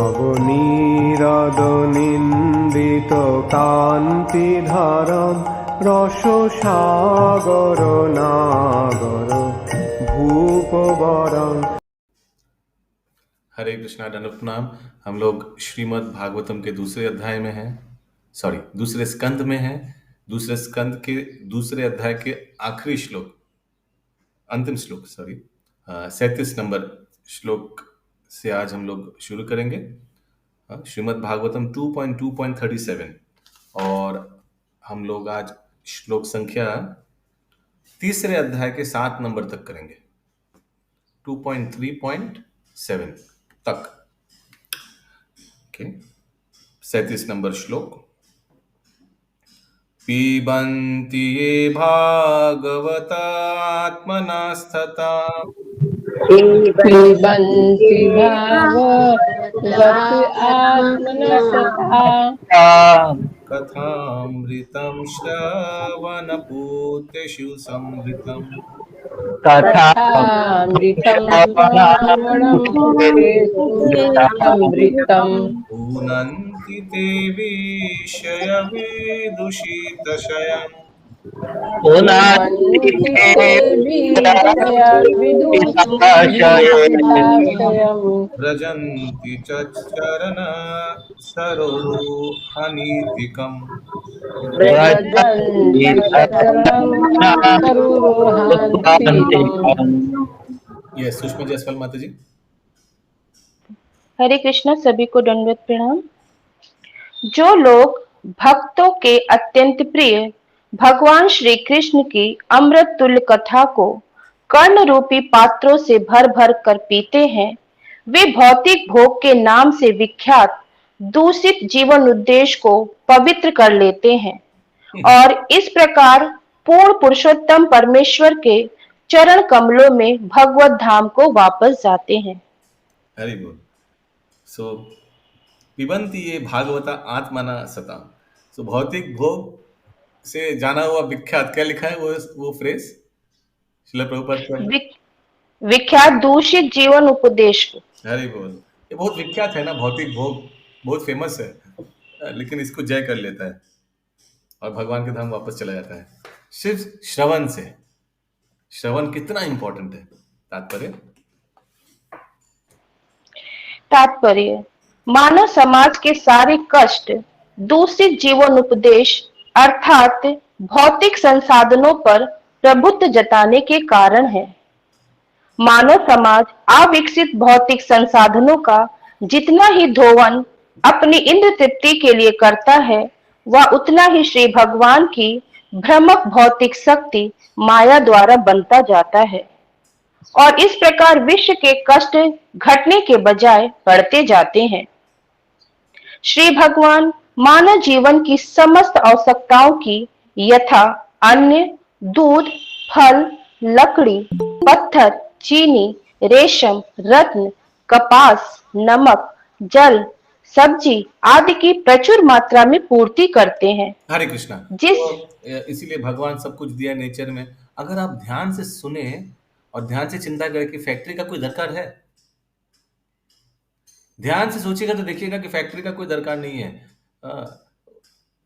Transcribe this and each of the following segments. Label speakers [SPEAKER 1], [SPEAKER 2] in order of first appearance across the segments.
[SPEAKER 1] নবনীরদ নিন্দিত কান্তিধারম রসসাগর নাগর ভূপবরম।
[SPEAKER 2] हरे कृष्णा, दंडवत प्रणाम। हम लोग श्रीमद् भागवतम के दूसरे अध्याय में हैं, दूसरे स्कंद में हैं। दूसरे स्कंद के दूसरे अध्याय के आखिरी श्लोक, अंतिम श्लोक 37 नंबर श्लोक से आज हम लोग शुरू करेंगे। श्रीमद् भागवतम 2.2.37 और हम लोग आज श्लोक संख्या तीसरे अध्याय के 7 नंबर तक करेंगे, 2.3.7 तक। 37 नंबर श्लोक। पिबन्ति ये भागवतात्मनास्तथा
[SPEAKER 3] पिबन्ति भागवत आत्मनस्तथा
[SPEAKER 2] कथामृतं श्रवणपूतेषु संवृतम् पुनन्ति ते विषयविदुषितशयम् व्रजन्ति च चरण सरोहनीतिकम्। ये सुषमा जायसवाल माता जी।
[SPEAKER 4] हरे कृष्णा, सभी को दंडवत प्रणाम। जो लोग भक्तों के अत्यंत प्रिय भगवान श्री कृष्ण की अमृत तुल्य कथा को कर्ण रूपी पात्रों से भर भर कर पीते हैं, वे भौतिक भोग के नाम से विख्यात दूषित जीवन उद्देश्य को पवित्र कर लेते हैं और इस प्रकार पूर्ण पुरुषोत्तम परमेश्वर के चरण कमलों में भगवत धाम को वापस जाते हैं।
[SPEAKER 2] हरि बोल। सो पिबन्ति ये भागवता आत्मना सता। सो भौतिक भोग से जाना हुआ विख्यात, क्या लिखा है वो फ्रेज श्रील प्रभुपाद?
[SPEAKER 4] विख्यात दूषित जीवन उपदेश को।
[SPEAKER 2] हरि बोल। ये बहुत विख्यात है ना, भौतिक भोग बहुत फेमस है, लेकिन इसको जय कर लेता है और भगवान के धाम वापस चला जाता है सिर्फ श्रवण से। श्रवण कितना इंपॉर्टेंट है।
[SPEAKER 4] तात्पर्य मानव समाज के सारे कष्ट दूषित जीवन उपदेश अर्थात भौतिक संसाधनों पर प्रभुत्व जताने के कारण है। मानव समाज अविकसित भौतिक संसाधनों का जितना ही धोवन अपनी इंद्र तृप्ति के लिए करता है, वह उतना ही श्री भगवान की भ्रमक भौतिक शक्ति माया द्वारा बनता जाता है और इस प्रकार विश्व के कष्ट घटने के बजाय बढ़ते जाते हैं। श्री भगवान मानव जीवन की समस्त आवश्यकताओं की यथा अन्न, दूध, फल, लकड़ी, पत्थर, चीनी, रेशम, रत्न, कपास, नमक, जल, सब्जी आदि की प्रचुर मात्रा में पूर्ति करते हैं।
[SPEAKER 2] हरे कृष्णा। इसीलिए भगवान सब कुछ दिया नेचर में। अगर आप ध्यान से सुने और ध्यान से चिंता करें कि फैक्ट्री का कोई दरकार है, ध्यान से सोचिएगा तो देखिएगा कि फैक्ट्री का कोई दरकार नहीं है।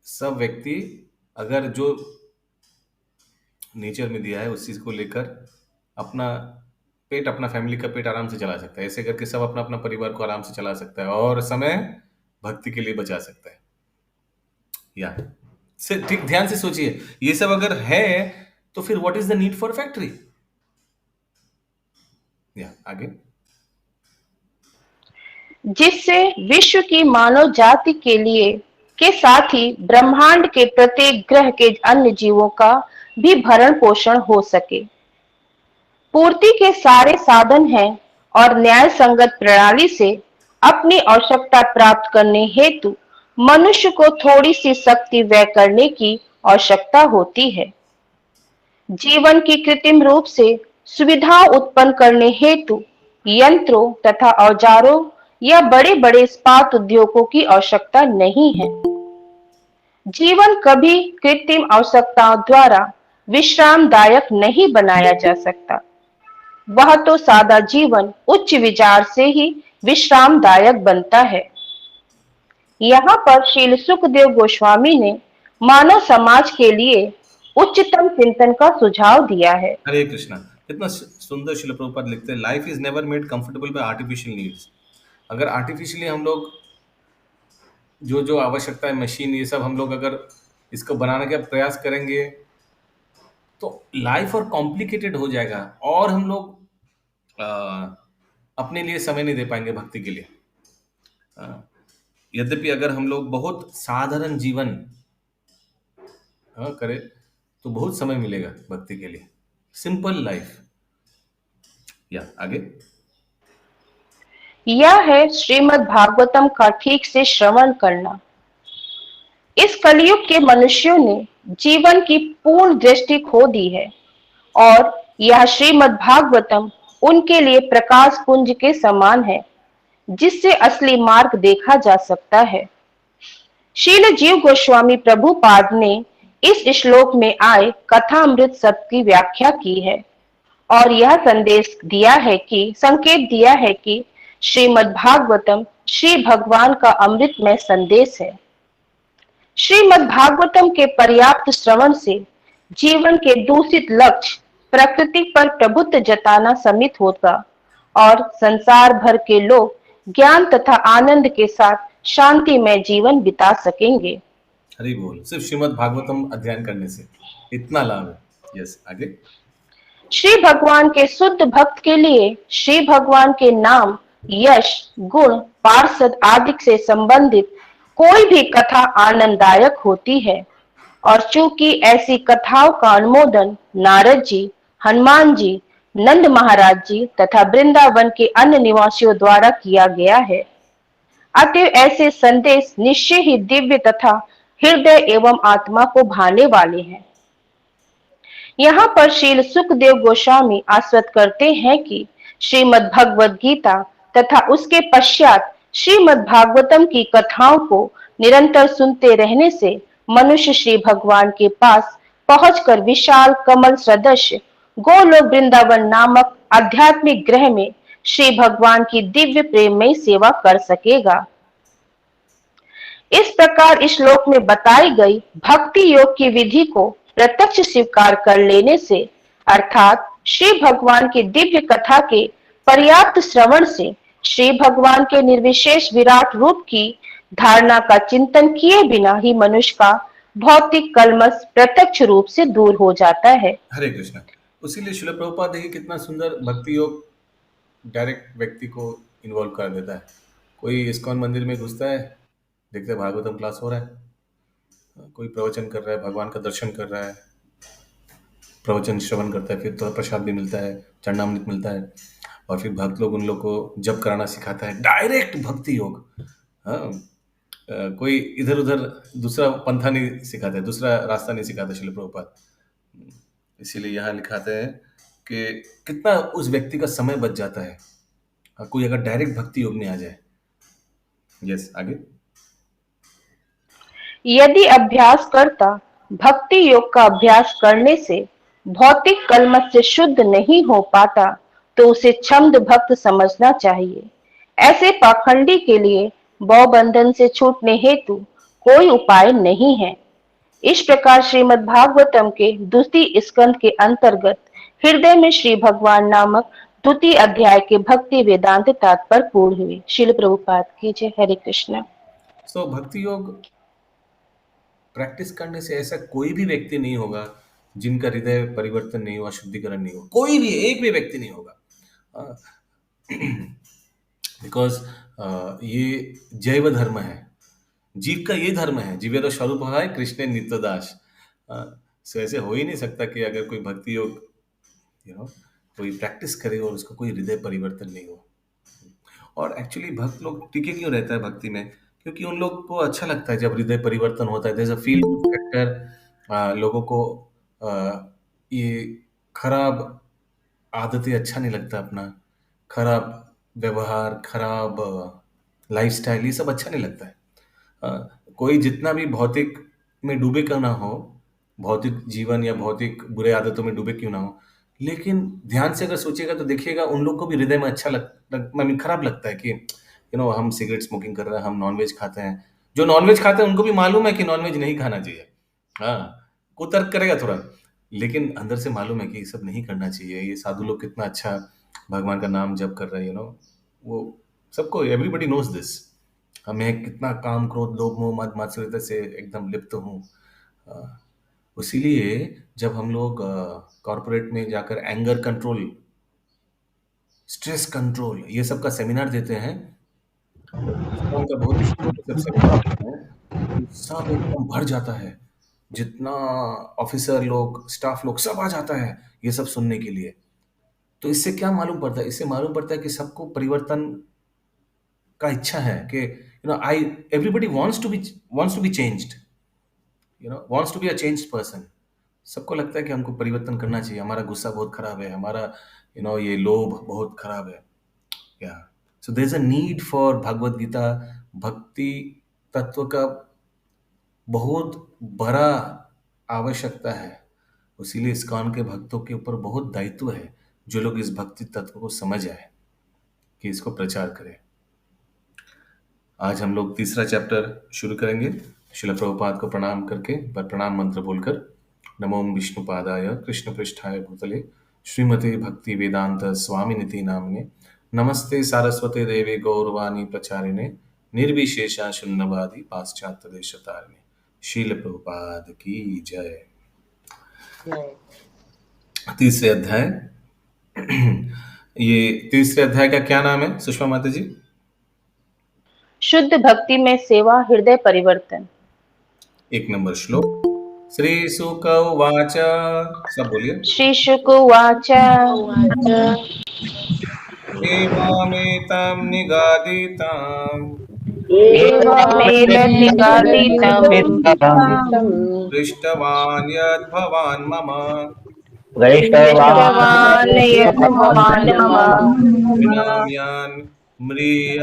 [SPEAKER 2] सब व्यक्ति अगर जो नेचर में दिया है उस चीज को लेकर अपना पेट, अपना फैमिली का पेट आराम से चला सकता है। ऐसे करके सब अपना अपना परिवार को आराम से चला सकता है और समय भक्ति के लिए बचा सकता है। या ठीक ध्यान से सोचिए, ये सब अगर है तो फिर what is the need for factory. आगे।
[SPEAKER 4] जिससे विश्व की मानव जाति के लिए के साथ ही ब्रह्मांड के प्रत्येक ग्रह के अन्य जीवों का भी भरण पोषण हो सके। पूर्ति के सारे साधन हैं और न्याय संगत प्रणाली से अपनी आवश्यकता प्राप्त करने हेतु मनुष्य को थोड़ी सी शक्ति व्यय करने की आवश्यकता होती है। जीवन की कृत्रिम रूप से सुविधा उत्पन्न करने हेतु यंत्रों तथा औजारों या बड़े बड़े इस्पात उद्योगों की आवश्यकता नहीं है। जीवन कभी कृत्रिम आवश्यकताओं द्वारा विश्रामदायक नहीं बनाया जा सकता। वह तो सादा जीवन उच्च विचार से ही विश्रामदायक बनता है। यहाँ पर श्रील सुखदेव गोस्वामी ने मानव समाज के लिए उच्चतम चिंतन का सुझाव दिया है।
[SPEAKER 2] हरे कृष्णा। कितना सुंदर शिल प्रभुपाद लिखते हैं, life is never made comfortable bye artificial needs. अगर आर्टिफिशियली हम लोग जो जो आवश्यकता है, मशीन, ये सब हम लोग अगर इसको बनाने का प्रयास करेंगे तो लाइफ और कॉम्प्लिकेटेड हो जाएगा और हम लोग अपने लिए समय नहीं दे पाएंगे भक्ति के लिए। यद्यपि अगर हम लोग बहुत साधारण जीवन करें तो बहुत समय मिलेगा भक्ति के लिए, सिंपल लाइफ। या आगे
[SPEAKER 4] यह है श्रीमद् भागवतम का ठीक से श्रवण करना। इस कलयुग के मनुष्यों ने जीवन की पूर्ण दृष्टि खो दी है और यह श्रीमद् भागवतम उनके लिए प्रकाश पुंज के समान है जिससे असली मार्ग देखा जा सकता है। शील जीव गोस्वामी प्रभुपाद ने इस श्लोक में आए कथामृत शब्द की व्याख्या की है और यह संकेत दिया है कि श्रीमद् भागवतम श्री भगवान का अमृतमय संदेश है। श्रीमद् भागवतम के पर्याप्त श्रवण से जीवन के दूषित लक्ष्य प्रकृति पर प्रभुत्व जताना समित होगा और संसार भर के लोग ज्ञान तथा आनंद के साथ शांतिमय जीवन बिता सकेंगे।
[SPEAKER 2] हरि बोल। सिर्फ श्रीमद् भागवतम अध्ययन करने से इतना लाभ है। यस आगे।
[SPEAKER 4] श्री भगवान के शुद्ध भक्त के लिए श्री भगवान के नाम, यश, गुण, पार्षद आदि से संबंधित कोई भी कथा आनंददायक होती है और चूंकि ऐसी कथाओं का अनुमोदन नारद जी, हनुमान जी, नंद महाराज जी तथा वृंदावन के अन्य निवासियों द्वारा किया गया है, अतएव ऐसे संदेश निश्चय ही दिव्य तथा हृदय एवं आत्मा को भाने वाले हैं। यहाँ पर श्रील सुखदेव गोस्वामी आश्वस्त करते हैं कि श्रीमद् भगवद गीता तथा उसके पश्चात श्रीमद् भागवतम की कथाओं को निरंतर सुनते रहने से मनुष्य श्री भगवान के पास पहुंचकर विशाल कमल सदृश गोलोक वृंदावन नामक आध्यात्मिक ग्रह में श्री भगवान की दिव्य प्रेममयी सेवा कर सकेगा। इस प्रकार इस श्लोक में बताई गई भक्ति योग की विधि को प्रत्यक्ष स्वीकार कर लेने से अर्थात श्री भगवान की दिव्य कथा के पर्याप्त श्रवण से श्री भगवान के निर्विशेष विराट रूप की धारणा का चिंतन किए बिना ही मनुष्य का भौतिक कलमश प्रत्यक्ष रूप से दूर हो जाता है।
[SPEAKER 2] हरे कृष्ण। उसीलिए श्रील प्रभुपाद देखिए कितना सुंदर भक्ति योग डायरेक्ट व्यक्ति को इन्वॉल्व कर देता है। कोई इस्कॉन मंदिर में घुसता है, देखते भागवतम क्लास हो रहा है, कोई प्रवचन कर रहा है, भगवान का दर्शन कर रहा है, प्रवचन श्रवण करता है, फिर तो प्रसाद भी मिलता है, चरणामृत मिलता है और फिर भक्त लोग उन लोग को जप कराना सिखाता है। डायरेक्ट भक्ति योग। कोई इधर उधर दूसरा पंथा नहीं सिखाता है, दूसरा रास्ता नहीं सिखाता श्रील प्रभुपाद। इसीलिए यहाँ लिखाते हैं कि कितना उस व्यक्ति का समय बच जाता है कोई अगर डायरेक्ट भक्ति योग में आ जाए। यस आगे।
[SPEAKER 4] यदि अभ्यासकर्ता भक्ति योग का अभ्यास करने से भौतिक कलमश से शुद्ध नहीं हो पाता तो उसे छंद भक्त समझना चाहिए। ऐसे पाखंडी के लिए भवबंधन से छूटने हेतु कोई उपाय नहीं है। इस प्रकार श्रीमद् भागवतम के द्वितीय स्कंद के अंतर्गत हृदय में श्री भगवान नामक द्वितीय अध्याय के भक्ति वेदांत तात्पर्य पूर्ण हुई। श्रील प्रभुपाद की जय। हरे कृष्ण।
[SPEAKER 2] सो भक्ति योग प्रैक्टिस करने से ऐसा कोई भी व्यक्ति नहीं होगा जिनका हृदय परिवर्तन नहीं हुआ, शुद्धिकरण नहीं हुआ। कोई भी एक भी व्यक्ति नहीं होगा, बिकॉज ये जैव धर्म है, जीव का ये धर्म है। जीवेर स्वरूप है कृष्ण नित्यदास। सो ऐसे हो ही नहीं सकता कि अगर कोई भक्ति योग कोई प्रैक्टिस करे और उसको कोई हृदय परिवर्तन नहीं हो। और एक्चुअली भक्त लोग टिके क्यों रहता है भक्ति में? क्योंकि उन लोग को अच्छा लगता है जब हृदय परिवर्तन होता है। There is a feel factor. लोगों को ये खराब आदतें अच्छा नहीं लगता, अपना खराब व्यवहार, खराब लाइफस्टाइल, ये सब अच्छा नहीं लगता है। कोई जितना भी भौतिक में डूबे क्यों ना हो, भौतिक जीवन या भौतिक बुरे आदतों में डूबे क्यों ना हो, लेकिन ध्यान से अगर सोचिएगा तो देखिएगा उन लोग को भी हृदय में अच्छा खराब लगता है कि हम सिगरेट स्मोकिंग कर रहे हैं, हम नॉनवेज खाते हैं। जो नॉनवेज खाते हैं उनको भी मालूम है कि नॉनवेज नहीं खाना चाहिए। हाँ, कुतर्क करेगा थोड़ा, लेकिन अंदर से मालूम है कि ये सब नहीं करना चाहिए। ये साधु लोग कितना अच्छा भगवान का नाम जप कर रहे हैं, वो सबको, एवरीबॉडी नोज दिस। हमें कितना काम, क्रोध, लोभ, मोह, मद मात्सर्यता से एकदम लिप्त हूँ। इसीलिए जब हम लोग कॉरपोरेट में जाकर एंगर कंट्रोल, स्ट्रेस कंट्रोल, ये सब का सेमिनार देते हैं, इसका उनका बहुत जब सेमिनार देते हैं तो सब एकदम भर जाता है। जितना ऑफिसर लोग, स्टाफ लोग, सब आ जाता है ये सब सुनने के लिए। तो इससे क्या मालूम पड़ता है? इससे मालूम पड़ता है कि सबको परिवर्तन का इच्छा है कि I everybody wants to be changed, wants to be a changed person. सबको लगता है कि हमको परिवर्तन करना चाहिए, हमारा गुस्सा बहुत खराब है, हमारा ये लोभ बहुत खराब है। या so there is a need for Bhagavad Gita. भक्ति तत्व का बहुत बड़ा आवश्यकता है। इसीलिए इस्कॉन के भक्तों के ऊपर बहुत दायित्व है, जो लोग इस भक्ति तत्व को समझ आए कि इसको प्रचार करें। आज हम लोग तीसरा चैप्टर शुरू करेंगे। श्रील प्रभुपाद को प्रणाम करके, पर प्रणाम मंत्र बोलकर, नमो विष्णुपादाय कृष्ण पृष्ठाय भूतले श्रीमते भक्ति वेदांत स्वामी निधि नामने नमस्ते सारस्वते देवे गौरवाणी प्रचारिणे निर्विशेषा शून्यवादी पाश्चात्य देशतारिणे। शील प्रभुपाद की जय। तीसरे अध्याय ये तीसरे अध्याय का क्या नाम है सुषमा माता जी?
[SPEAKER 4] शुद्ध भक्ति में सेवा, हृदय परिवर्तन।
[SPEAKER 2] 1 नंबर श्लोक। श्री शुक उवाच, सब बोलिए।
[SPEAKER 4] श्री शुक उवाच
[SPEAKER 2] एवमेतं निगदितं
[SPEAKER 4] एवमेतत् निगदितं
[SPEAKER 2] दृष्टवान् यद् भवान् मम
[SPEAKER 4] दृष्टवान् यत् भवान् मम
[SPEAKER 2] विनाम्यान् म्रियमाणानां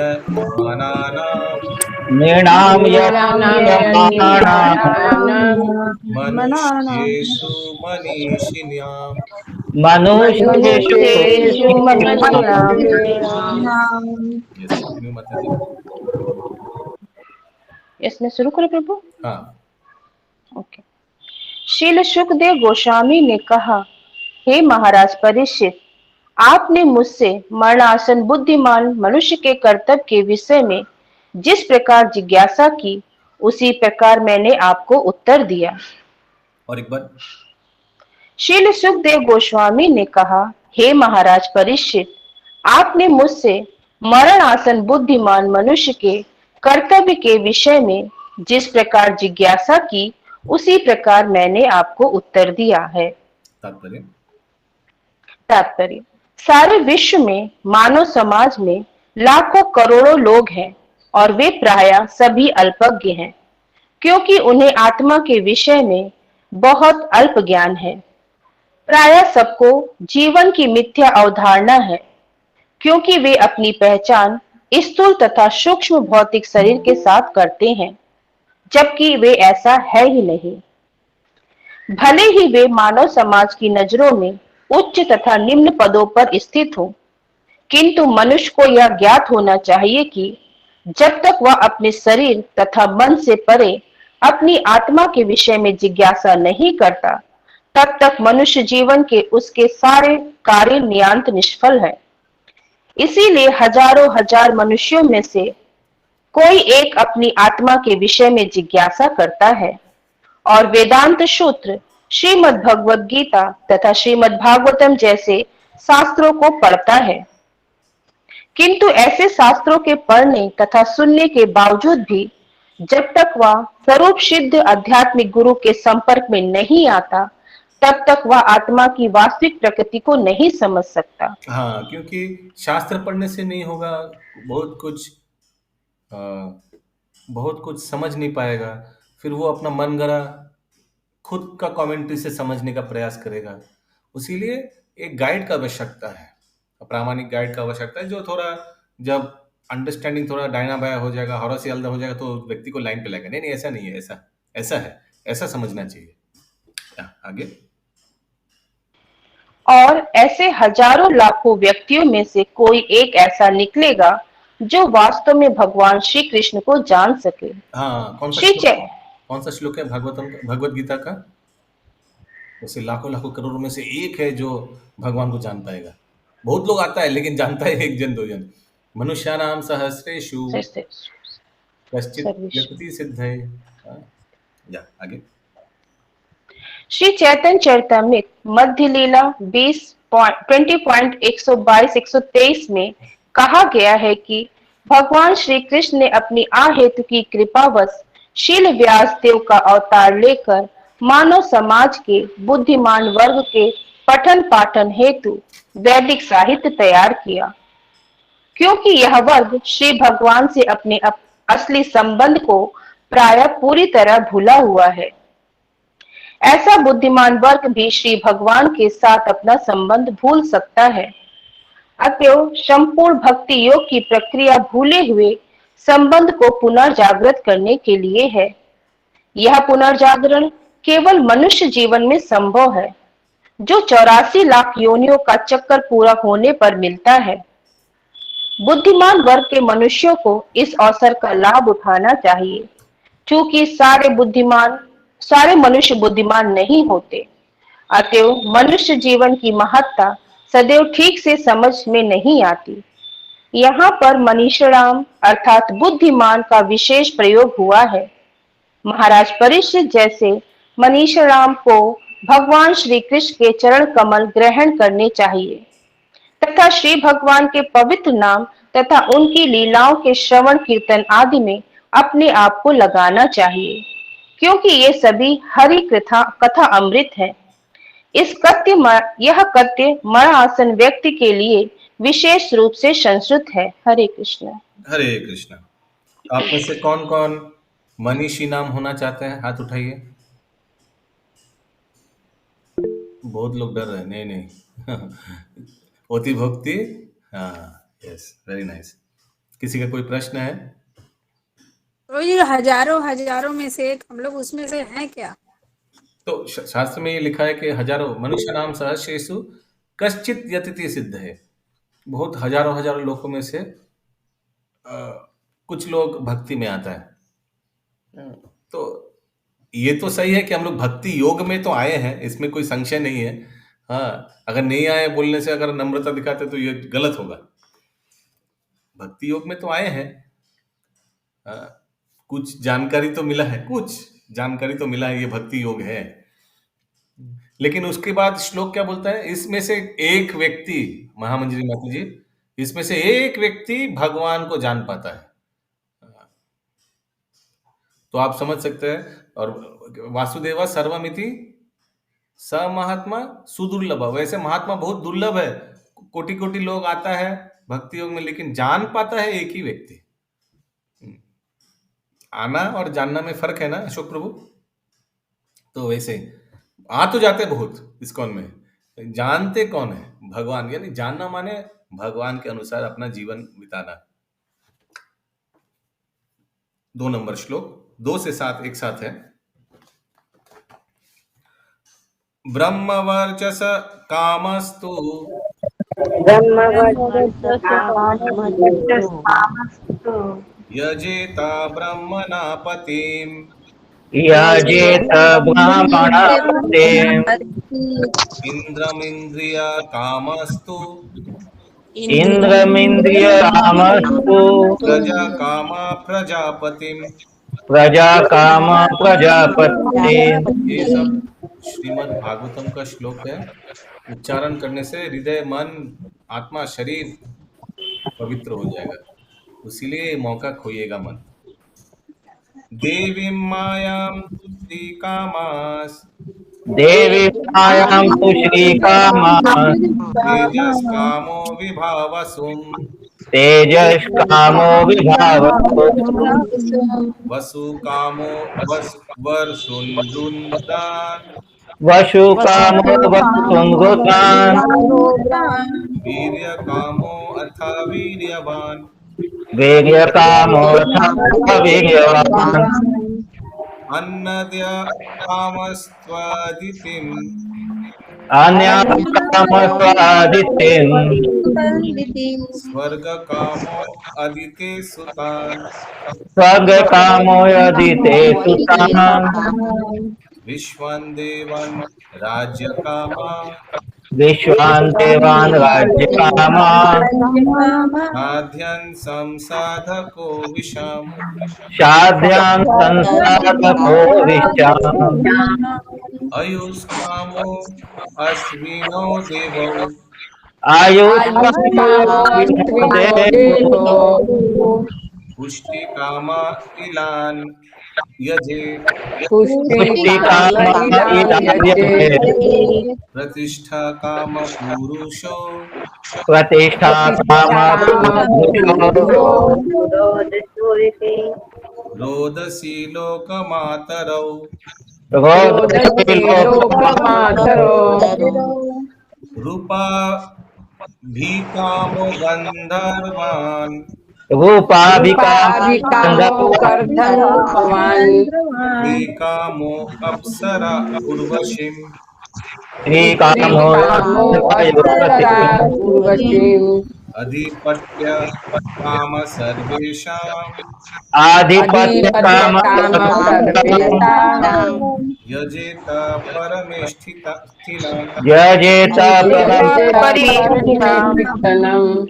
[SPEAKER 2] मनुष्येषु मनीषिणाम्।
[SPEAKER 4] मनुष्येषु मनीषिणाम्।
[SPEAKER 2] Yes, continue, माता जी।
[SPEAKER 4] इसमें शुरू करें प्रभु?
[SPEAKER 2] हाँ।
[SPEAKER 4] ओके। शील शुकदेव गोस्वामी ने कहा, हे महाराज परीक्षित, आपने मुझसे मरणासन बुद्धिमान मनुष्य के कर्तव्य के विषय में जिस प्रकार जिज्ञासा की, उसी प्रकार मैंने आपको उत्तर दिया।
[SPEAKER 2] और एक बार।
[SPEAKER 4] शील सुखदेव गोस्वामी ने कहा, हे महाराज परीक्षित, आपने मुझसे मरण आसन बुद्धिमान मनुष्य के कर्तव्य के विषय में जिस प्रकार जिज्ञासा की, उसी प्रकार मैंने आपको उत्तर दिया है। तात्पर्य, सारे विश्व में मानव समाज में लाखों करोड़ों लोग हैं और वे प्रायः सभी अल्पज्ञ हैं, क्योंकि उन्हें आत्मा के विषय में बहुत अल्प ज्ञान है। प्रायः सबको जीवन की मिथ्या अवधारणा है, क्योंकि वे अपनी पहचान स्थूल तथा सूक्ष्म भौतिक शरीर के साथ करते हैं, जबकि वे ऐसा है ही नहीं। भले ही वे मानव समाज की नजरों में उच्च तथा निम्न पदों पर स्थित हो, किंतु मनुष्य को यह ज्ञात होना चाहिए कि जब तक वह अपने शरीर तथा मन से परे अपनी आत्मा के विषय में जिज्ञासा नहीं करता, तब तक मनुष्य जीवन के उसके सारे कार्य नियंत्रण निष्फल है। इसीलिए हजारों हजार मनुष्यों में से कोई एक अपनी आत्मा के विषय में जिज्ञासा करता है और वेदांत सूत्र, श्रीमद् भगवद गीता तथा श्रीमद् भागवतम जैसे शास्त्रों को पढ़ता है। किंतु ऐसे शास्त्रों के पढ़ने तथा सुनने के बावजूद भी जब तक वह स्वरूप सिद्ध आध्यात्मिक गुरु के संपर्क में नहीं आता, तब तक वह आत्मा की वास्तविक प्रकृति को नहीं समझ सकता।
[SPEAKER 2] हाँ, क्योंकि शास्त्र पढ़ने से नहीं होगा, बहुत कुछ समझ नहीं पाएगा। फिर वो अपना मन गढ़ा खुद का कमेंट्री से समझने का प्रयास करेगा। इसीलिए एक गाइड का आवश्यकता है, प्रामाणिक गाइड का आवश्यकता है, जो थोड़ा जब अंडरस्टैंडिंग थोड़ा डायना बाया हो जाएगा, हौरा से अलग हो जाएगा, तो व्यक्ति को लाइन पे लाएगा, नहीं ऐसा नहीं है, ऐसा है, ऐसा समझना चाहिए। आगे।
[SPEAKER 4] और ऐसे हजारों लाखों व्यक्तियों में से कोई एक ऐसा निकलेगा जो वास्तव में भगवान श्री कृष्ण को जान सके।
[SPEAKER 2] हाँ,
[SPEAKER 4] श्री चै
[SPEAKER 2] कौन सा श्लोक है भगवत गीता का? वैसे लाखों लाखों करोड़ों में से एक है जो भगवान को जान पाएगा। बहुत लोग आता है लेकिन जानता है एक जन दो जन। मनुष्यानाम सहस्रेषु कश्चित
[SPEAKER 4] सर्वेषु।
[SPEAKER 2] यतति सिद्धये। हाँ, या आगे।
[SPEAKER 4] श्री चैतन्य चरितमृत मध्य लीला 20.122-123 में कहा गया है कि भगवान श्री कृष्ण ने अपनी अहेतु की कृपावश शील व्यास देव का अवतार लेकर मानव समाज के बुद्धिमान वर्ग के पठन पाठन हेतु वैदिक साहित्य तैयार किया। क्योंकि यह वर्ग श्री भगवान से अपने असली संबंध को प्रायः पूरी तरह भूला हुआ है। ऐसा बुद्धिमान वर्ग भी श्री भगवान के साथ अपना संबंध भूल सकता है। अतएव संपूर्ण भक्ति योग की प्रक्रिया भूले हुए संबंध को पुनर्जागृत करने के लिए है। यह पुनर्जागरण केवल मनुष्य जीवन में संभव है, जो 84 लाख योनियों का चक्कर पूरा होने पर मिलता है। बुद्धिमान वर्ग के मनुष्यों को इस अवसर का लाभ उठाना चाहिए। चूंकि सारे मनुष्य बुद्धिमान नहीं होते, अतएव मनुष्य जीवन की महत्ता सदैव ठीक से समझ में नहीं आती। यहाँ पर मनीषराम अर्थात बुद्धिमान का विशेष प्रयोग हुआ है। महाराज परीक्षित जैसे मनीषराम को भगवान श्री कृष्ण के चरण कमल ग्रहण करने चाहिए तथा श्री भगवान के पवित्र नाम तथा उनकी लीलाओं के श्रवण कीर्तन आदि में अपने आप को लगाना चाहिए, क्योंकि ये सभी हरि कथा अमृत है। यह कथ्य मरण आसन व्यक्ति के लिए विशेष रूप से संस्कृत है। हरे कृष्ण।
[SPEAKER 2] हरे कृष्ण। आप में से कौन कौन मनीषी नाम होना चाहते हैं? हाथ उठाइए। बहुत लोग डर रहे हैं। नहीं नहीं ओति भक्ति। हाँ, यस, वेरी नाइस। किसी का कोई प्रश्न है?
[SPEAKER 5] तो ये हजारों में से एक, हम लोग उसमें से हैं क्या?
[SPEAKER 2] तो शास्त्र में ये लिखा है कि हजारों मनुष्य नाम सहस्रेषु कश्चित यतति सिद्धये। बहुत हजारों लोगों में से कुछ लोग भक्ति में आता है। तो ये तो सही है कि हम लोग भक्ति योग में तो आए हैं, इसमें कोई संशय नहीं है। हाँ, अगर नहीं आए बोलने से अगर नम्रता दिखाते तो ये गलत होगा। भक्ति योग में तो आए हैं। कुछ जानकारी तो मिला है, ये भक्ति योग है। लेकिन उसके बाद श्लोक क्या बोलता है? इसमें से एक व्यक्ति, महामंजरी माता जी, इसमें से एक व्यक्ति भगवान को जान पाता है। तो आप समझ सकते हैं। और वासुदेवा सर्वमिति स महात्मा सुदुर्लभ। वैसे महात्मा बहुत दुर्लभ है, कोटि कोटि लोग आता है भक्ति योग में, लेकिन जान पाता है एक ही व्यक्ति। आना और जानना में फर्क है ना अशोक प्रभु? तो वैसे आ तो जाते बहुत इस्कॉन में, जानते कौन है? भगवान। यानी जानना माने भगवान के अनुसार अपना जीवन बिताना। 2 नंबर श्लोक 2 से 7 एक साथ है। ब्रह्मवर्चस कामस्तु यजेता ब्रह्मणा पतिम्
[SPEAKER 6] यजेत ब्राह्मणपतिम्
[SPEAKER 2] इंद्रमिंद्रिय कामस्तु
[SPEAKER 6] इंद्रमिन्द्रियकामस्तु
[SPEAKER 2] प्रजा कामा प्रजापतिम्।
[SPEAKER 6] प्रजा काम प्रजापति।
[SPEAKER 2] ये सब श्रीमद् भागवतम का श्लोक है। उच्चारण करने से हृदय, मन, आत्मा, शरीर पवित्र हो जाएगा। इसीलिए मौका खोइएगा मत। देवी मायां श्री कामास
[SPEAKER 6] देवी मायां तु श्रीकामाः
[SPEAKER 2] तेजस कामो विभावसुम
[SPEAKER 6] तेजस्कामो विभावसु
[SPEAKER 2] वसु कामो वर्षुन्दान
[SPEAKER 6] वशुकामो वसुंगुतान्
[SPEAKER 2] वीर्य कामो अथ वीर्यवान
[SPEAKER 6] वीर्यकामो तथा वीर्यवान्
[SPEAKER 2] अन्नद्य कामस्त्वदितिम्
[SPEAKER 6] अन्याकामस्वादितेन्
[SPEAKER 2] स्वर्ग कामो अदिते सुतान्
[SPEAKER 6] स्वर्गकामो यदि ते सुतान्
[SPEAKER 2] विश्वान् देवान् राज्यकामा
[SPEAKER 6] विश्वान् देवान् राज्यकामान्
[SPEAKER 2] साध्यन् संसाधको विशाम्
[SPEAKER 6] साध्यान् संसाधको विशाम्
[SPEAKER 2] अयुष्कामो अश्विनो देवौ
[SPEAKER 6] आयुष्कामो
[SPEAKER 2] पुष्टिकामा इलान् यजेत्
[SPEAKER 6] पुष्टिकामा इदार्यते
[SPEAKER 2] प्रतिष्ठा काम पुरुषो
[SPEAKER 6] प्रतिष्ठा कामा
[SPEAKER 2] रोदसी लोकमातरौ रूपा भीकामो गन्धर्वान् भीकामो अप्सरा उर्वशीम् अधिपत्य काम सर्वेषाम्
[SPEAKER 6] आधिपत्य काम
[SPEAKER 2] यजेत परमेष्ठिता
[SPEAKER 6] यजेत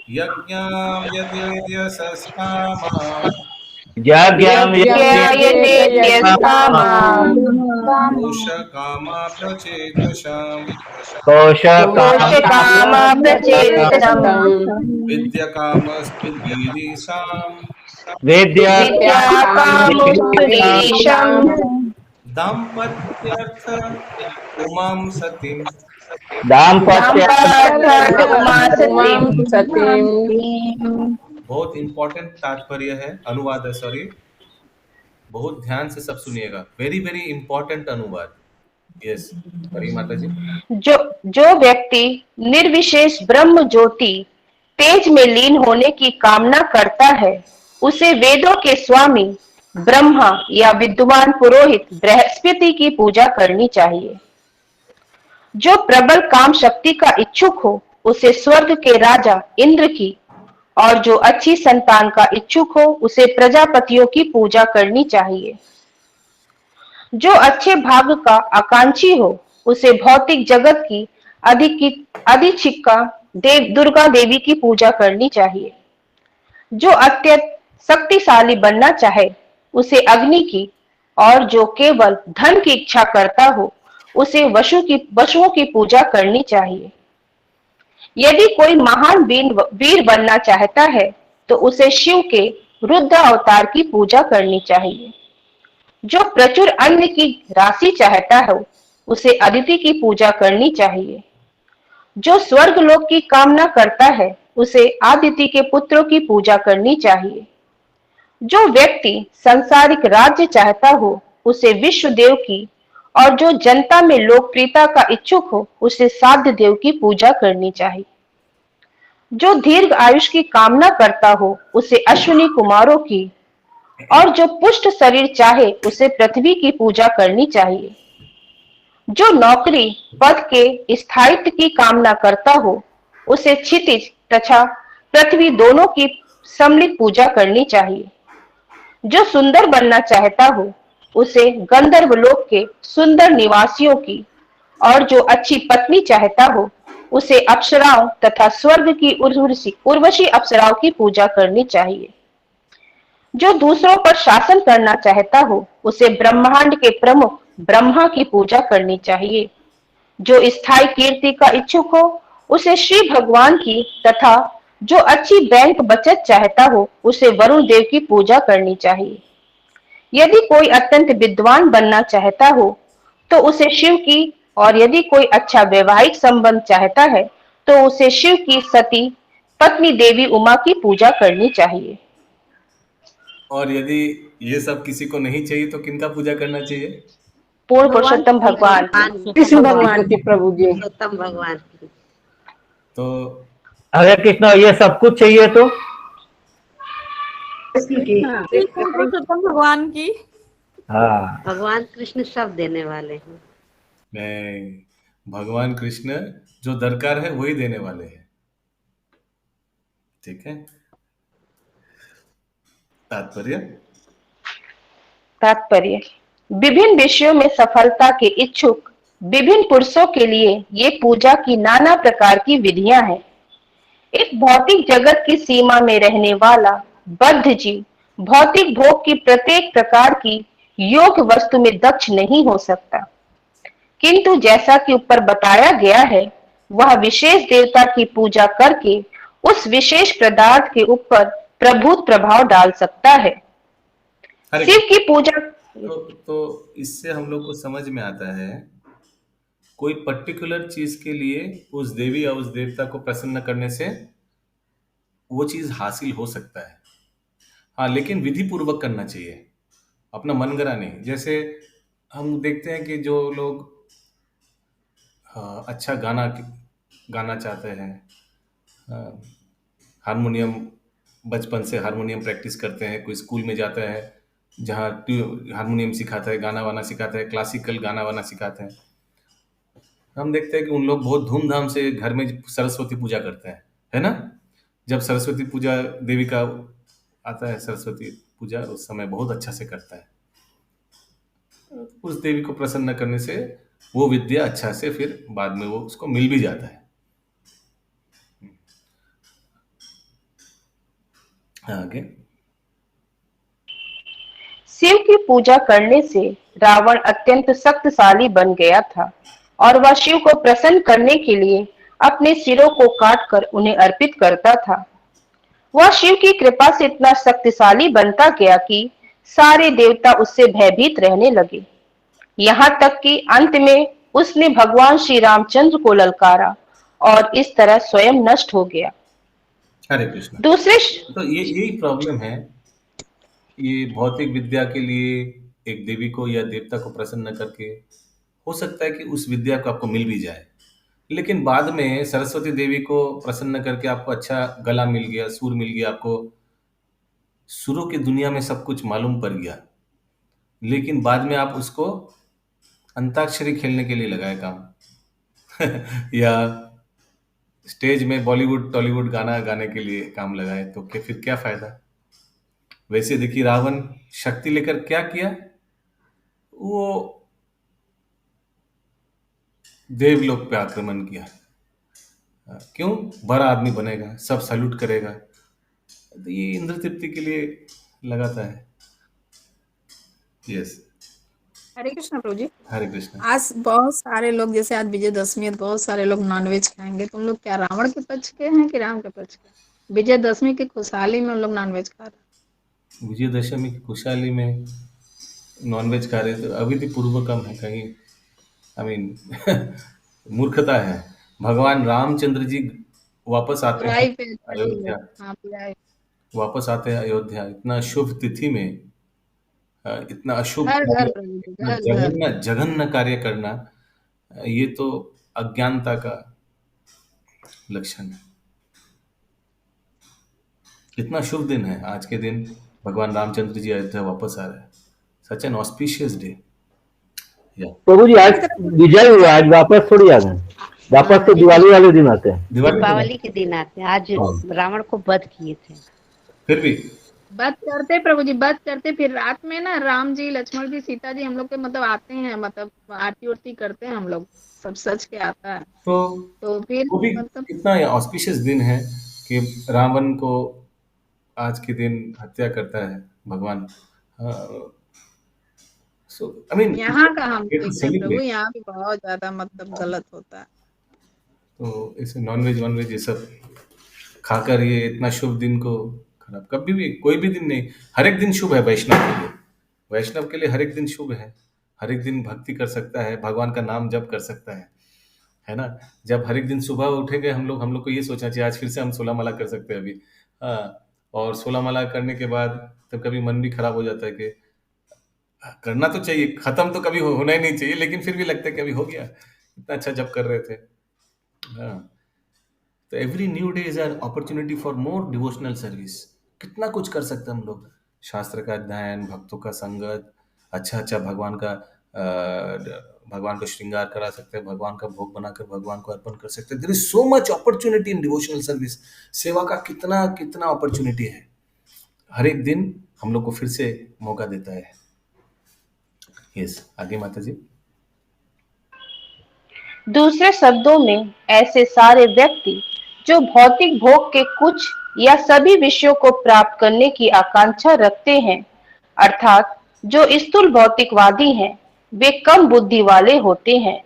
[SPEAKER 2] यज्ञां यज्ञेयसस्कामान्
[SPEAKER 6] यज्ञं
[SPEAKER 2] कोशकामा प्रचेतसाम् विद्यकामस्तु गिरीशाम् दाम्पत्यर्थ उमां सतीम् बहुत इंपॉर्टेंट तात्पर्य है, अनुवाद है, सॉरी, बहुत ध्यान से सब सुनिएगा। वेरी वेरी इंपॉर्टेंट अनुवाद। यस, हरी माता जी।
[SPEAKER 4] जो व्यक्ति निर्विशेष ब्रह्म ज्योति तेज में लीन होने की कामना करता है, उसे वेदों के स्वामी ब्रह्मा या विद्वान पुरोहित बृहस्पति की पूजा करनी चाहिए। जो प्रबल काम शक्ति का इच्छुक हो, उसे स्वर्ग के राजा इंद्र की, और जो अच्छी संतान का इच्छुक हो, उसे प्रजापतियों की पूजा करनी चाहिए। जो अच्छे भाग का आकांक्षी हो, उसे भौतिक जगत की अधिष्ठिका दुर्गा देवी की पूजा करनी चाहिए। जो अत्यंत शक्तिशाली बनना चाहे, उसे अग्नि की, और जो केवल धन की इच्छा करता हो, उसे वसुओं की पूजा करनी चाहिए। यदि कोई महान वीर बनना चाहता है, तो उसे शिव के रुद्र अवतार की पूजा करनी चाहिए। जो प्रचुर अन्न की राशि चाहता हो, उसे अदिति की पूजा करनी चाहिए। जो स्वर्ग लोक की कामना करता है, उसे आदिति के पुत्रों की पूजा करनी चाहिए। जो व्यक्ति सांसारिक राज्य चाहता हो, उसे विश्व देव की, और जो जनता में लोकप्रियता का इच्छुक हो, उसे साध्य देव की पूजा करनी चाहिए। जो दीर्घ आयुष की कामना करता हो, उसे अश्विनी कुमारों की, और जो पुष्ट शरीर चाहे, उसे पृथ्वी की पूजा करनी चाहिए। जो नौकरी पद के स्थायित्व की कामना करता हो, उसे क्षितिज तथा पृथ्वी दोनों की सम्मिलित पूजा करनी चाहिए। जो सुंदर बनना चाहता हो, उसे गंधर्व लोक के सुंदर निवासियों की, और जो अच्छी पत्नी चाहता हो, उसे अप्सराओं तथा स्वर्ग की उर्वशी अप्सराओं की पूजा करनी चाहिए। जो दूसरों पर शासन करना चाहता हो, उसे ब्रह्मांड के प्रमुख ब्रह्मा की पूजा करनी चाहिए। जो स्थायी कीर्ति का इच्छुक हो, उसे श्री भगवान की, तथा जो अच्छी बैंक बचत चाहता हो, उसे वरुण देव की पूजा करनी चाहिए। यदि कोई अत्यंत विद्वान बनना चाहता हो, तो उसे शिव की, और यदि कोई अच्छा वैवाहिक संबंध चाहता है, तो उसे शिव की सती पत्नी देवी उमा की पूजा करनी चाहिए।
[SPEAKER 2] और यदि ये सब किसी को नहीं चाहिए, तो किनका पूजा करना चाहिए?
[SPEAKER 4] पूर्ण पुरुषोत्तम भगवान,
[SPEAKER 3] कृष्ण भगवान की, प्रभु जी,
[SPEAKER 7] पुरुषोत्तम भगवान की।
[SPEAKER 2] तो
[SPEAKER 6] हरे कृष्ण, ये सब कुछ चाहिए तो
[SPEAKER 5] पुरुषोत्तम भगवान की।
[SPEAKER 6] हाँ,
[SPEAKER 7] भगवान कृष्ण सब देने वाले हैं।
[SPEAKER 2] मैं भगवान कृष्ण जो दरकार है वही देने वाले हैं। ठीक है। तात्पर्य,
[SPEAKER 4] तात्पर्य, विभिन्न विषयों में सफलता के इच्छुक विभिन्न पुरुषों के लिए ये पूजा की नाना प्रकार की विधियां हैं। एक भौतिक जगत की सीमा में रहने वाला बद्ध जीव भौतिक भोग की प्रत्येक प्रकार की योग वस्तु में दक्ष नहीं हो सकता, किंतु जैसा कि ऊपर बताया गया है, वह विशेष देवता की पूजा करके उस विशेष पदार्थ के ऊपर प्रभुत्व प्रभाव डाल सकता है।
[SPEAKER 2] हरे
[SPEAKER 4] शिव की पूजा
[SPEAKER 2] तो इससे हम लोग को समझ में आता है कोई पर्टिकुलर चीज के लिए उस देवी या उस देवता को प्रसन्न करने से वो चीज हासिल हो सकता है। हाँ, लेकिन विधि पूर्वक करना चाहिए, अपना मनगढ़ा नहीं। जैसे हम देखते हैं कि जो लोग अच्छा गाना गाना चाहते हैं, हारमोनियम, बचपन से हारमोनियम प्रैक्टिस करते हैं, कोई स्कूल में जाता है जहाँ हारमोनियम सिखाता है, गाना वाना सिखाता है, क्लासिकल गाना वाना सिखाते हैं। हम देखते हैं कि उन लोग बहुत धूमधाम से घर में सरस्वती पूजा करते हैं, है ना। जब सरस्वती पूजा देवी का आता है, सरस्वती पूजा उस समय बहुत अच्छा से करता है। उस देवी को प्रसन्न करने से वो विद्या अच्छा से फिर बाद में वो उसको मिल भी जाता है। आगे,
[SPEAKER 4] शिव की पूजा करने से रावण अत्यंत शक्तिशाली बन गया था और वह शिव को प्रसन्न करने के लिए अपने सिरों को काटकर उन्हें अर्पित करता था। वह शिव की कृपा से इतना शक्तिशाली बनता गया कि सारे देवता उससे भयभीत रहने लगे। यहाँ तक कि अंत में उसने भगवान श्री रामचंद्र को ललकारा और इस तरह स्वयं नष्ट हो गया।
[SPEAKER 2] हरे कृष्ण।
[SPEAKER 4] दूसरे
[SPEAKER 2] तो ये यही प्रॉब्लम है, ये भौतिक विद्या के लिए एक देवी को या देवता को प्रसन्न करके हो सकता है कि उस विद्या को आपको मिल भी जाए, लेकिन बाद में सरस्वती देवी को प्रसन्न करके आपको अच्छा गला मिल गया, सुर मिल गया, आपको सुरों की दुनिया में सब कुछ मालूम पड़ गया, लेकिन बाद में आप उसको अंताक्षरी खेलने के लिए लगाए काम या स्टेज में बॉलीवुड टॉलीवुड गाना गाने के लिए काम लगाए, तो फिर क्या फायदा। वैसे देखिए रावण शक्ति लेकर क्या किया, वो देवलोक पे आक्रमण किया। क्यों? बड़ा आदमी बनेगा, सब सैल्यूट करेगा, तो ये इंद्र तृप्ति के लिए लगाता है। यस,
[SPEAKER 5] हरे कृष्ण प्रभु जी।
[SPEAKER 2] हरे कृष्ण।
[SPEAKER 5] आज बहुत सारे लोग, जैसे आज विजयदशमी है, बहुत सारे लोग नॉनवेज खाएंगे, तुम लोग क्या रावण के पक्ष के हैं कि राम के पक्ष के? विजयदशमी की खुशहाली में उन लोग नॉनवेज खा रहे
[SPEAKER 2] विजयदशमी की खुशहाली में नॉनवेज खा रहे, तो अभी भी पूर्व कम है कहीं, आई मीन मूर्खता है। भगवान रामचंद्र जी वापस आते हैं अयोध्या, वापस आते हैं अयोध्या, इतना शुभ तिथि में इतना अशुभ
[SPEAKER 5] घर घर
[SPEAKER 2] कार्य,
[SPEAKER 5] प्रभु जी,
[SPEAKER 2] इतना
[SPEAKER 5] घर घर।
[SPEAKER 2] जघन्य जघन्य कार्य करना, ये तो अज्ञानता का लक्षण है। कितना शुभ दिन है आज के दिन, भगवान रामचंद्र जी अयोध्या वापस आ रहे हैं। Such an auspicious day.
[SPEAKER 6] प्रभु जी आज विजय हुआ, आज वापस थोड़ी आ गए, वापस तो दिवाली वाले दिन आते हैं,
[SPEAKER 7] दीपावली के दिन आते हैं। आज रावण को वध किए थे,
[SPEAKER 2] फिर भी
[SPEAKER 5] वध करते प्रभु जी, वध करते, फिर रात में ना राम जी, लक्ष्मण जी, सीता जी हम लोग के मतलब आते हैं, मतलब आरती उरती करते हैं हम लोग, सब सच के आता है। तो फिर
[SPEAKER 2] वो भी
[SPEAKER 5] मतलब
[SPEAKER 2] कितना ऑस्पिशियस दिन है कि रावण को आज के दिन हत्या करता है भगवान। सो आई मीन
[SPEAKER 5] यहाँ का हम
[SPEAKER 2] ये तो
[SPEAKER 5] देखते हैं प्रभु,
[SPEAKER 2] सेलिब्रेट,
[SPEAKER 5] यहाँ भी बहुत ज्यादा मतलब गलत होता है।
[SPEAKER 2] तो ऐसे नॉनवेज वॉनवेज ये सब खाकर ये इतना शुभ दिन को खराब, कभी भी कोई भी दिन नहीं, हर एक दिन शुभ है वैष्णव के लिए। वैष्णव के लिए हर एक दिन शुभ है, हर एक दिन भक्ति कर सकता है, भगवान का नाम जप कर सकता है ना। जब हर एक दिन सुबह उठेंगे हम लोग को ये सोचना चाहिए आज फिर से हम 16 माला कर सकते हैं अभी। और 16 माला करने के बाद तब कभी मन भी खराब हो जाता है कि करना तो चाहिए, खत्म तो कभी होना ही नहीं चाहिए, लेकिन फिर भी लगता है कि अभी हो गया, इतना अच्छा जप कर रहे थे। तो every new day is an opportunity for more devotional service. कितना कुछ कर सकते हैं हम लोग, शास्त्र का अध्ययन, भक्तों का संगत, अच्छा भगवान का भगवान को श्रृंगार करा सकते हैं, भगवान का भोग बनाकर भगवान को अर्पण कर सकते हैं। There is so much opportunity in devotional service. सेवा का कितना कितना अपॉर्चुनिटी है। हर एक दिन हम लोग को फिर से मौका देता है। यस, आगे माता जी।
[SPEAKER 4] दूसरे शब्दों में ऐसे सारे व्यक्ति जो भौतिक भोग के कुछ या सभी विषयों को प्राप्त करने की आकांक्षा रखते हैं, अर्थात जो स्थूल भौतिकवादी हैं, वे कम बुद्धि वाले होते हैं।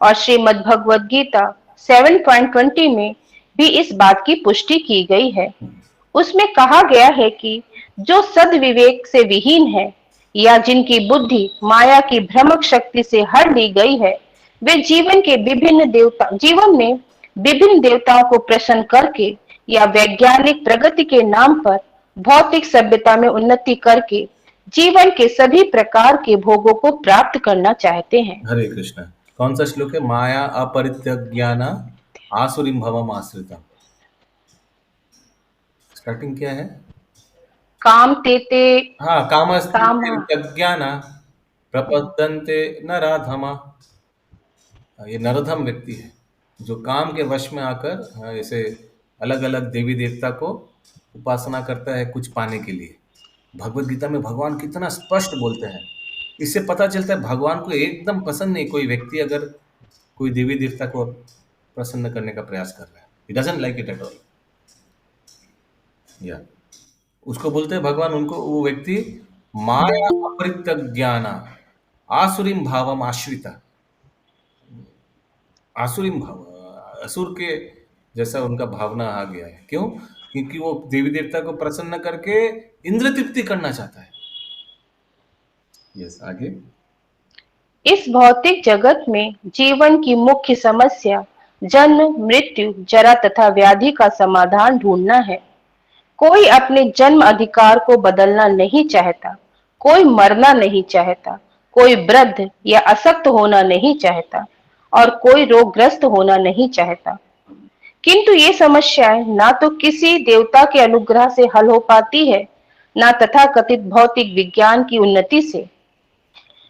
[SPEAKER 4] और श्रीमद् भगवद गीता 7.20 में भी इस बात की पुष्टि की गई है। उसमें कहा गया है कि जो सद्विवेक से विहीन है या जिनकी बुद्धि माया की भ्रमक शक्ति से हर ली गई है, वे जीवन में विभिन्न देवताओं को प्रसन्न करके या वैज्ञानिक प्रगति के नाम पर भौतिक सभ्यता में उन्नति करके जीवन के सभी प्रकार के भोगों को प्राप्त करना चाहते हैं।
[SPEAKER 2] हरे कृष्ण। कौन सा श्लोक है? माया अपरित्यज्ञाना आसुरीं भवम आश्रिता। स्टार्टिंग क्या है?
[SPEAKER 4] काम तेते
[SPEAKER 2] हाँ, कामस्ते ज्ञाना प्रपद्यन्ते नराधमा। ये नरधम व्यक्ति है जो काम के वश में आकर ऐसे अलग अलग देवी देवता को उपासना करता है कुछ पाने के लिए। भगवत गीता में भगवान कितना स्पष्ट बोलते हैं। इससे पता चलता है भगवान को एकदम पसंद नहीं कोई व्यक्ति अगर कोई देवी देवता को प्रसन्न करने का प्रयास कर रहा है। He doesn't like it at all. या उसको बोलते हैं भगवान, उनको वो व्यक्ति माया अपरित्यज्ञाना आसुरीं भावम आश्रिता। आसुरीं भाव, असुर के जैसा उनका भावना आ गया है। क्यों? क्योंकि वो देवी देवता को प्रसन्न करके इंद्र तृप्ति करना चाहता है। यस, आगे।
[SPEAKER 4] इस भौतिक जगत में जीवन की मुख्य समस्या जन्म, मृत्यु, जरा तथा व्याधि का समाधान ढूंढना है। कोई अपने जन्म अधिकार को बदलना नहीं चाहता, कोई मरना नहीं चाहता, कोई वृद्ध या असक्त होना नहीं चाहता और कोई रोगग्रस्त होना नहीं चाहता। किंतु ये समस्याएं ना तो किसी देवता के अनुग्रह से हल हो पाती है, ना तथाकथित भौतिक विज्ञान की उन्नति से।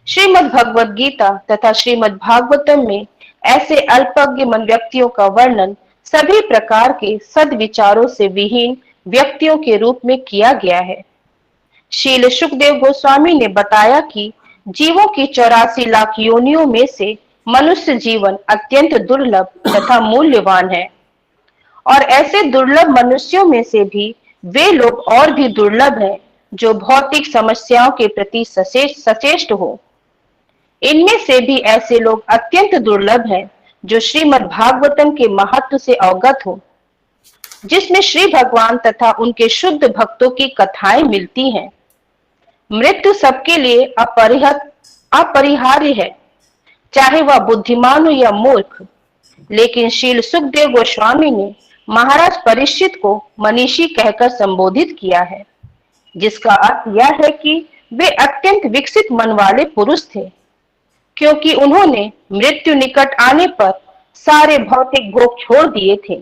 [SPEAKER 4] श्रीमद् भगवद गीता तथा श्रीमद् भागवतम में ऐसे अल्पज्ञ मन व्यक्तियों का वर्णन सभी प्रकार के सद्विचारों से विहीन व्यक्तियों के रूप में किया गया है। श्रील सुखदेव गोस्वामी ने बताया कि जीवों की 84 लाख योनियों में से मनुष्य जीवन अत्यंत दुर्लभ तथा मूल्यवान है और ऐसे दुर्लभ मनुष्यों में से भी वे लोग और भी दुर्लभ हैं जो भौतिक समस्याओं के प्रति सचेष्ट हो। इनमें से भी ऐसे लोग अत्यंत दुर्लभ हैं जो श्रीमद् भागवतम के महत्व से अवगत हो, जिसमें श्री भगवान तथा उनके शुद्ध भक्तों की कथाएं मिलती हैं। मृत्यु सबके लिए अपरिहार्य है, चाहे वह बुद्धिमान हो या मूर्ख। लेकिन श्रील सुखदेव गोस्वामी ने महाराज परीक्षित को मनीषी कहकर संबोधित किया है, जिसका अर्थ यह है कि वे अत्यंत विकसित मन वाले पुरुष थे, क्योंकि उन्होंने मृत्यु निकट आने पर सारे भौतिक भोग छोड़ दिए थे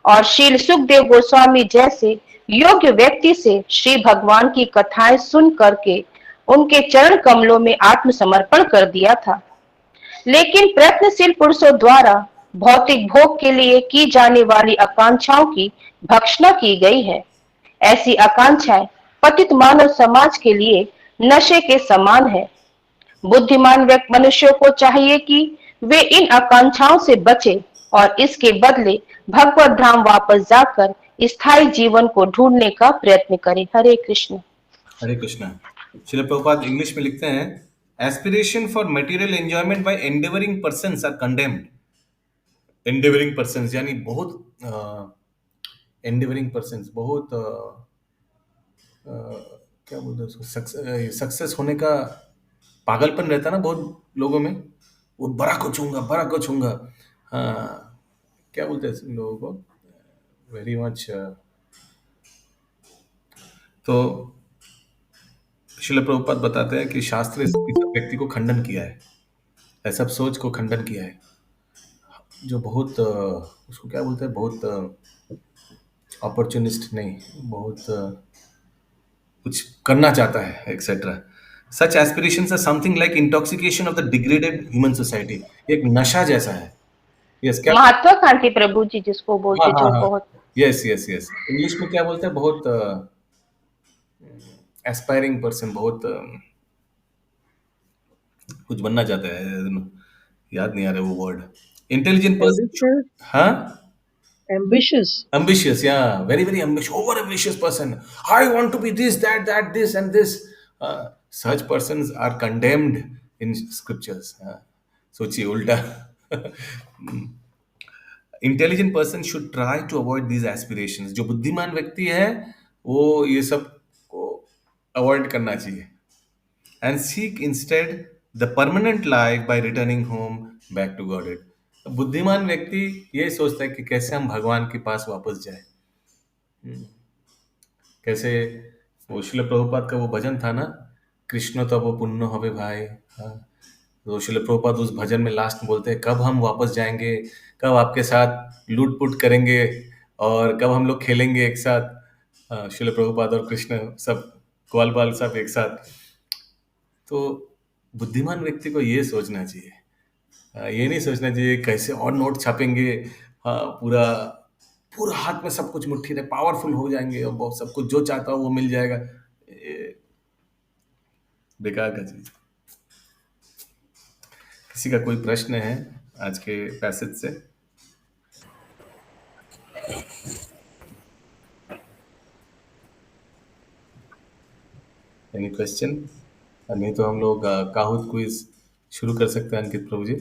[SPEAKER 4] और श्रील सुखदेव गोस्वामी जैसे योग्य व्यक्ति से श्री भगवान की कथाएं सुन करके उनके चरण कमलों में आत्मसमर्पण कर दिया था। लेकिन प्रयत्नशील पुरुषों द्वारा भौतिक भोग के लिए की जाने वाली आकांक्षाओं की भक्षणा की गई है। ऐसी आकांक्षाएं पतित मानव समाज के लिए नशे के समान है। बुद्धिमान मनुष्यों को चाहिए कि वे इन आकांक्षाओं से बचे और इसके बदले भगवत धाम वापस जाकर स्थायी जीवन को ढूंढने का प्रयत्न करें। हरे कृष्ण।
[SPEAKER 2] हरे कृष्ण। श्रील प्रभुपाद इंग्लिश में लिखते हैं, aspiration for material enjoyment by endeavouring persons are condemned. Endeavouring persons यानी बहुत एंडेवरिंग पर्सन्स, बहुत क्या बोलते हैं उसको, सक्सेस होने का पागलपन रहता ना बहुत लोगों में। वो बड़ा को छूंगा। हाँ, क्या बोलते हैं लोगों को, वेरी मच। तो श्रील प्रभुपाद बताते हैं कि शास्त्र इस व्यक्ति को खंडन किया है, ऐसा सब सोच को खंडन किया है जो बहुत उसको क्या बोलते हैं, बहुत अपॉर्चुनिस्ट नहीं, बहुत कुछ करना चाहता है etcetera. Such aspirations are something like intoxication of the degraded human society, एक नशा जैसा है। यस, क्या?
[SPEAKER 4] महत्वाकांक्षी प्रभु जी जिसको
[SPEAKER 2] हाँ
[SPEAKER 4] बोलते,
[SPEAKER 2] हाँ
[SPEAKER 4] जो
[SPEAKER 2] हाँ,
[SPEAKER 4] बहुत
[SPEAKER 2] यस यस यस, इंग्लिश में क्या बोलते हैं, बहुत एस्पायरिंग पर्सन, बहुत कुछ बनना चाहता है, याद नहीं आ रहा वो वर्ड। इंटेलिजेंट पर्सन, हाँ,
[SPEAKER 8] ambitious.
[SPEAKER 2] ambitious, yeah, very very ambitious, over ambitious person. I want to be this, that, this and this. Such persons are condemned in scriptures. सोचिए उल्टा। Intelligent person should try to avoid these aspirations. जो बुद्धिमान व्यक्ति है वो ये सब को अवॉइड करना चाहिए। And seek instead the permanent life by returning home back to God. बुद्धिमान व्यक्ति ये सोचता है कि कैसे हम भगवान के पास वापस जाए। कैसे, वो शिल प्रभुपाद का वो भजन था ना, कृष्ण तो वो पुण्य होवे भाई। हाँ, तो शिल प्रभुपाद उस भजन में लास्ट में बोलते हैं, कब हम वापस जाएंगे, कब आपके साथ लूट पुट करेंगे और कब हम लोग खेलेंगे एक साथ। शिल प्रभुपाद और कृष्ण सब ग्वाल बाल सब एक साथ। तो बुद्धिमान व्यक्ति को ये सोचना चाहिए, ये नहीं सोचना चाहिए कैसे और नोट छापेंगे, हाँ, पूरा पूरा हाथ में सब कुछ मुट्ठी में, पावरफुल हो जाएंगे और बहुत सब कुछ जो चाहता हो वो मिल जाएगा। ये बेकार का चीज। किसी का कोई प्रश्न है आज के पैसेज से? Any question? नहीं तो हम लोग काहुत क्विज शुरू कर सकते हैं अंकित प्रभु जी।